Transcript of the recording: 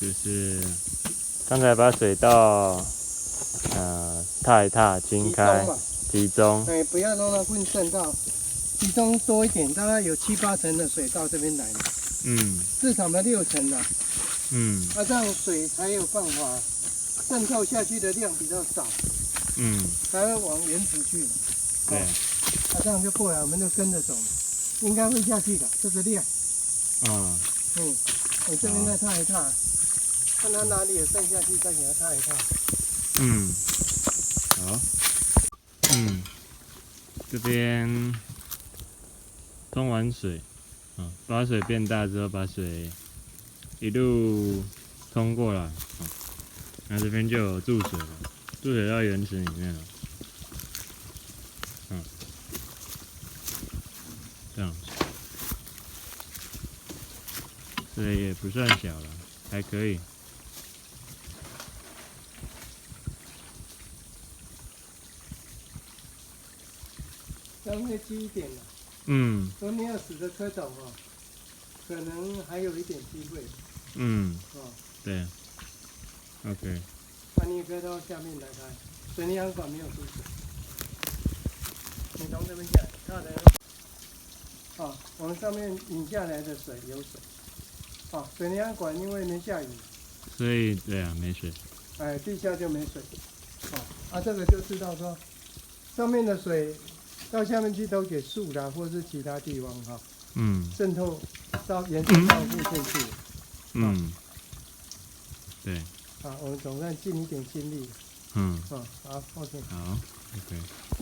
就是刚才把水道踏一踏，清开，集中。哎，不要让它混渗到，集中多一点，大概有7、8成的水到这边来了。至少要6成啦。这样水才有办法渗透下去的量比较少。才会往原址去。对。这样就过来，我们就跟着走嘛，应该会下去的，这个量。我这边再踏一踏，看它哪里有渗下去，再给它踏一踏。好。这边通完水，把水变大之后，把水一路通过来，那这边就有注水了，注水到原池里面了。这样子，水也不算小了，还可以。稍微积一点了。都没有死的蝌蚪可能还有一点机会。对。OK。那你也可以到下面来看，水泥养管没有注水。你从这边下来，看的。我们上面引下来的水有水。水泥养管因为没下雨，所以对啊，没水。地下就没水。这个就知道说，上面的水到下面去都给树啦，或是其他地方渗透到延伸到附近去。对。我们总算尽一点心力。好 ，OK。好 ，OK。